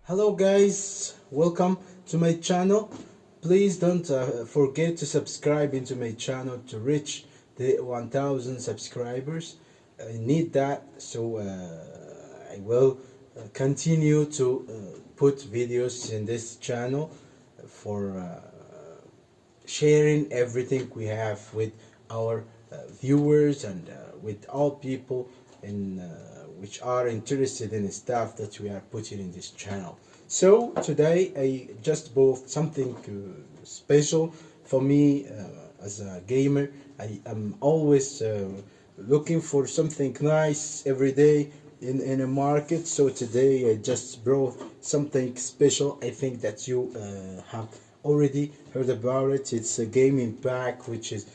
Hello guys, welcome to my channel. Please don't forget to subscribe into my channel to reach the 1000 subscribers. I need that, so I will continue to put videos in this channel for sharing everything we have with our viewers and with all people in which are interested in the stuff that we are putting in this channel. So today I just bought something special for me as a gamer. I am always looking for something nice every day in a market. So today I just brought something special. I think that you have already heard about it. It's a gaming pack which is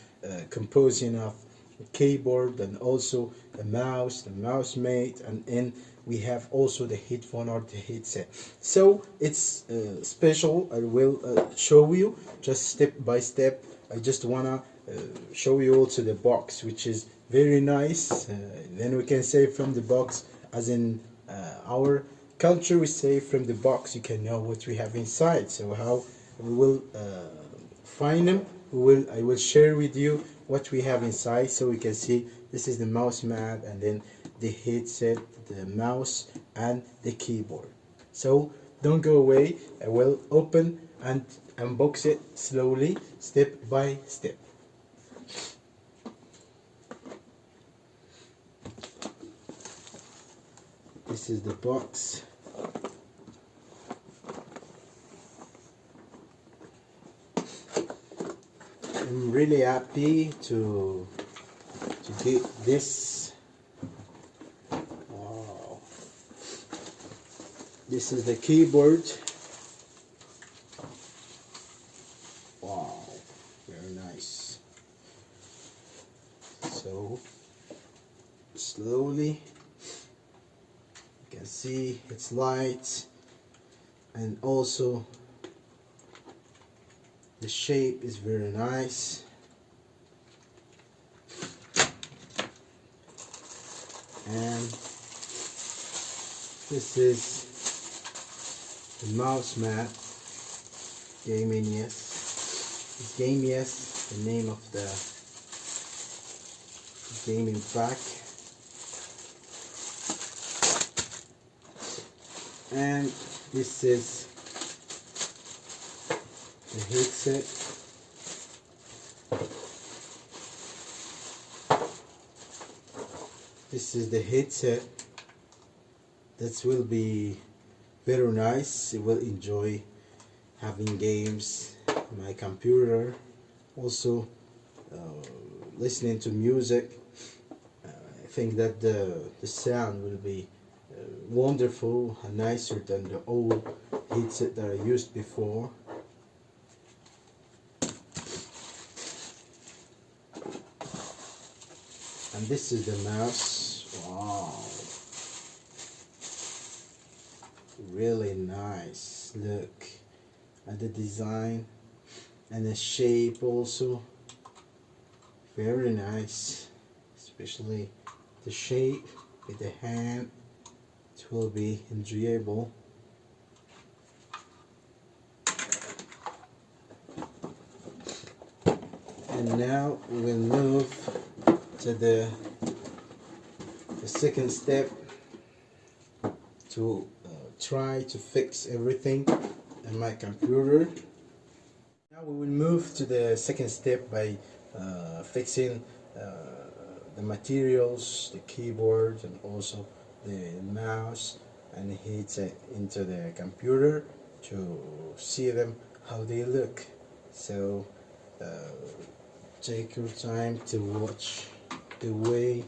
composing of a keyboard and also a mouse, the mouse mate, and then we have also the headphone or the headset. So it's special. I will show you just step by step. I just wanna show you also the box, which is very nice. Then we can say from the box, as in our culture, we say from the box you can know what we have inside. So how we will find them, I will share with you what we have inside, so we can see. This is the mouse mat, and then the headset, the mouse, and the keyboard. So don't go away. I will open and unbox it slowly, step by step. This is the box. I'm really happy to get this. Wow. This is the keyboard. Wow, very nice. So slowly you can see it's light, and also the shape is very nice. And this is the mouse mat. Gaming Yes. It's Game Yes, the name of the gaming pack. And this is the headset. This is the headset that will be very nice. You will enjoy having games on my computer, also listening to music. I think that the sound will be wonderful and nicer than the old headset that I used before. And this is the mouse. Wow, really nice. Look at the design and the shape also. Very nice, especially the shape with the hand. It will be enjoyable. And now we will move to the second step to try to fix everything in my computer. Now we will move to the second step by fixing the materials, the keyboard, and also the mouse and the headset into the computer to see them how they look. So take your time to watch the way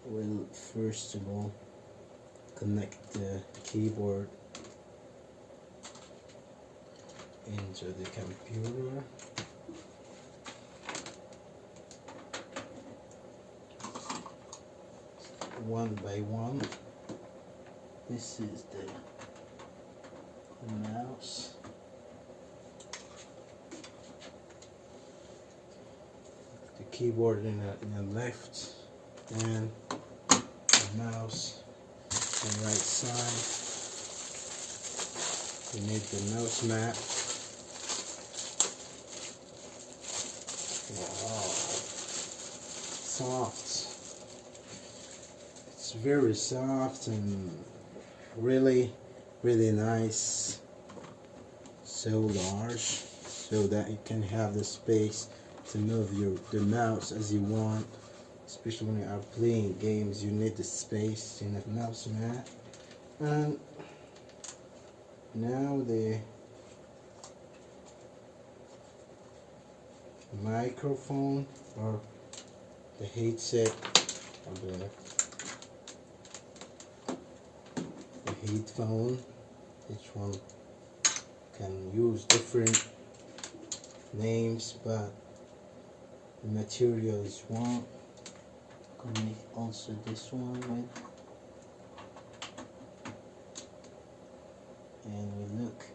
we'll first of all connect the keyboard into the computer. One by one. This is the mouse. The keyboard in the left, and the mouse on the right side. You need the mouse mat. Wow, soft. It's very soft and really nice. So large, so that you can have the space to move the mouse as you want. Especially when you are playing games, you need the space in the mouse mat. And now the microphone or the headset or the headphone. Each one can use different names, but the material is one. Connect also this one with, and we look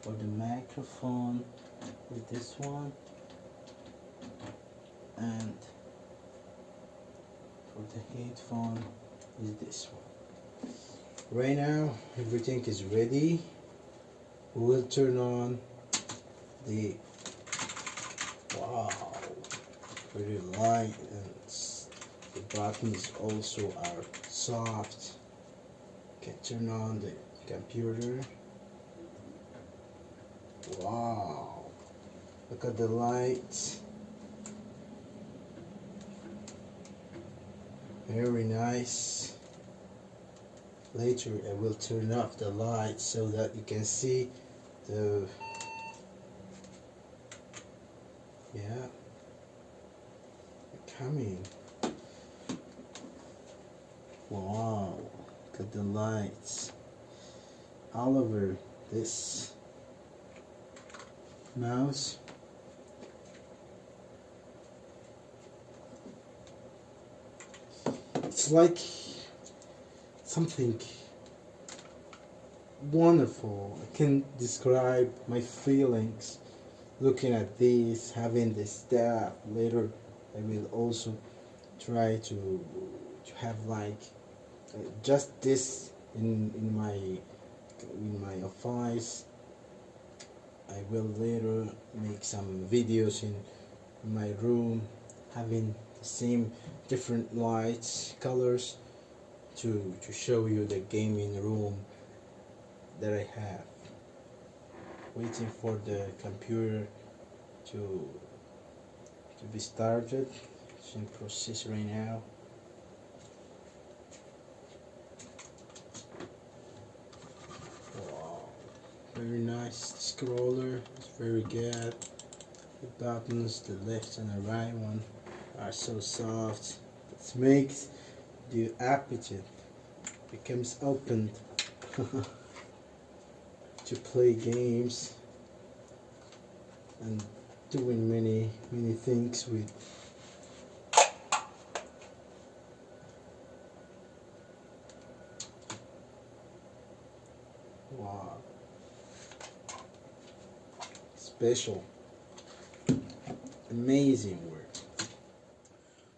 for the microphone with this one, and for the headphone is this one. Right now everything is ready. We will turn on the very light, and the buttons also are soft. You can turn on the computer. Wow, look at the lights. Very nice. Later I will turn off the lights so that you can see the coming. Wow, look at the lights all over this mouse. It's like something wonderful. I can't describe my feelings looking at this, having this stuff. Later I will also try to have like just this in my office. I will later make some videos in my room, having the same different lights, colors, to show you the gaming room that I have. Waiting for the computer to be started. It's in process right now. Wow, very nice scroller. It's very good. The buttons, the left and the right one, are so soft. It makes the appetite becomes open to play games and doing many things with. Wow, special, amazing work.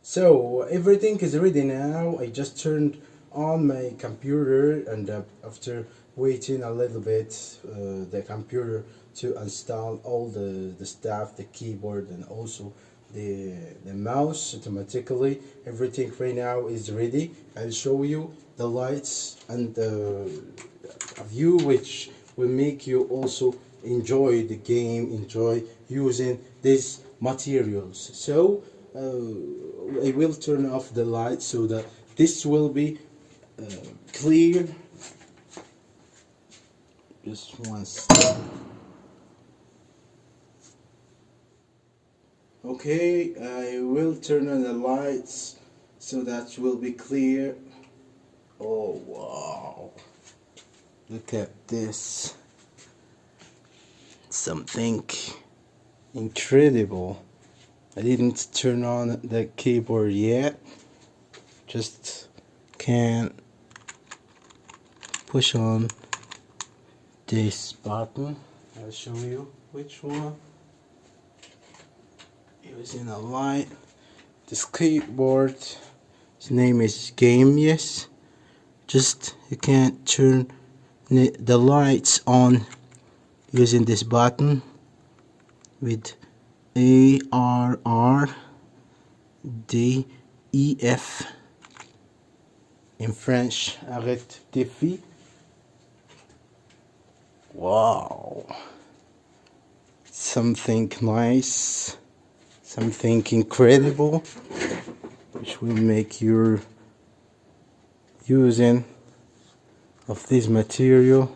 So everything is ready now. I just turned on my computer, and after waiting a little bit, the computer to install all the stuff, the keyboard and also the mouse automatically. Everything right now is ready. I'll show you the lights and a view which will make you also enjoy the game, enjoy using these materials. So I will turn off the light so that this will be clear. Just one step. Okay, I will turn on the lights so that will be clear. Oh wow, look at this, something incredible. I didn't turn on the keyboard yet, just can push on this button. I'll show you which one. Using a light. This keyboard, its name is Game Yes. Just you can turn the lights on using this button with ARRDEF in French. Arrête défi. Wow, something nice, something incredible, which will make your using of this material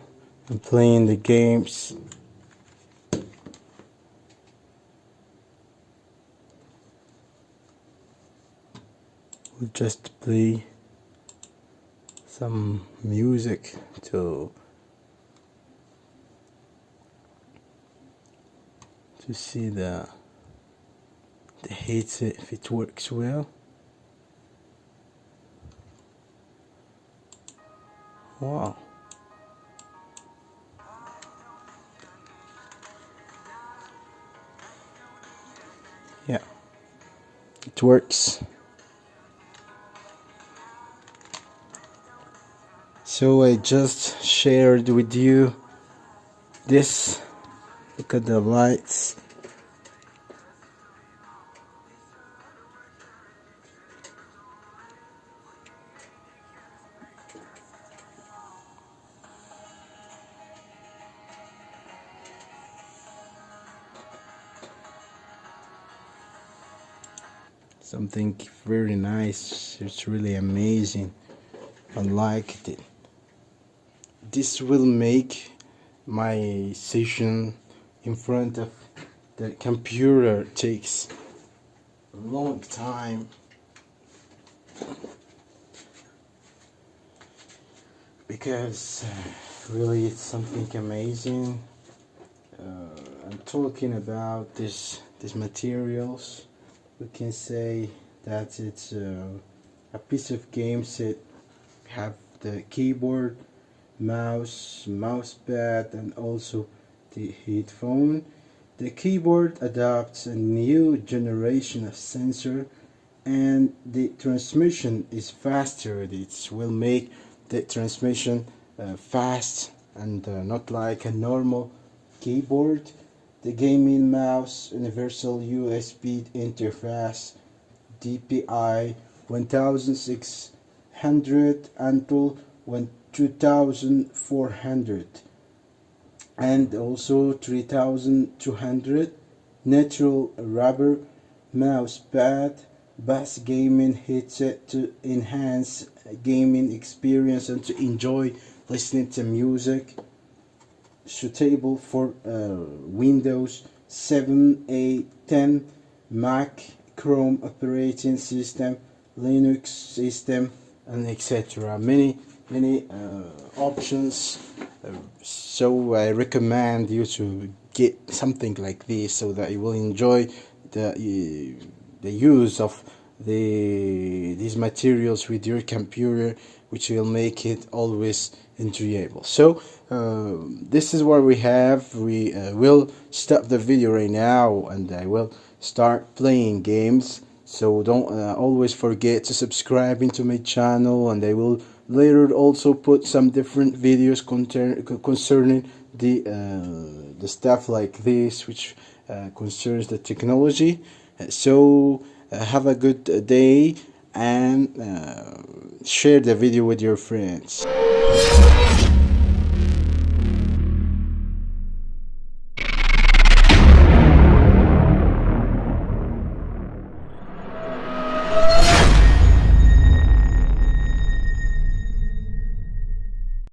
and playing the games we'll just play some music to see the headset if it works well. Wow. Yeah, it works. So I just shared with you this. Look at the lights. Something very nice. It's really amazing. I liked it. This will make my session in front of the computer takes a long time. Because really it's something amazing. I'm talking about these materials. We can say that it's a piece of game set. Have the keyboard, mouse pad, and also the headphone. The keyboard adopts a new generation of sensor, and the transmission is faster. It will make the transmission fast and not like a normal keyboard. The gaming mouse, universal USB interface, DPI 1600 until 2400, and also 3200. Natural rubber mouse pad, bass gaming headset to enhance gaming experience and to enjoy listening to music. Suitable for Windows 7, 8, 10, Mac, Chrome operating system, Linux system, and etc. Many options. So I recommend you to get something like this so that you will enjoy the use of these materials with your computer, which will make it always enjoyable. So this is what we have. We will stop the video right now and I will start playing games. So don't always forget to subscribe into my channel, and I will later also put some different videos concerning the stuff like this, which concerns the technology. So have a good day and share the video with your friends.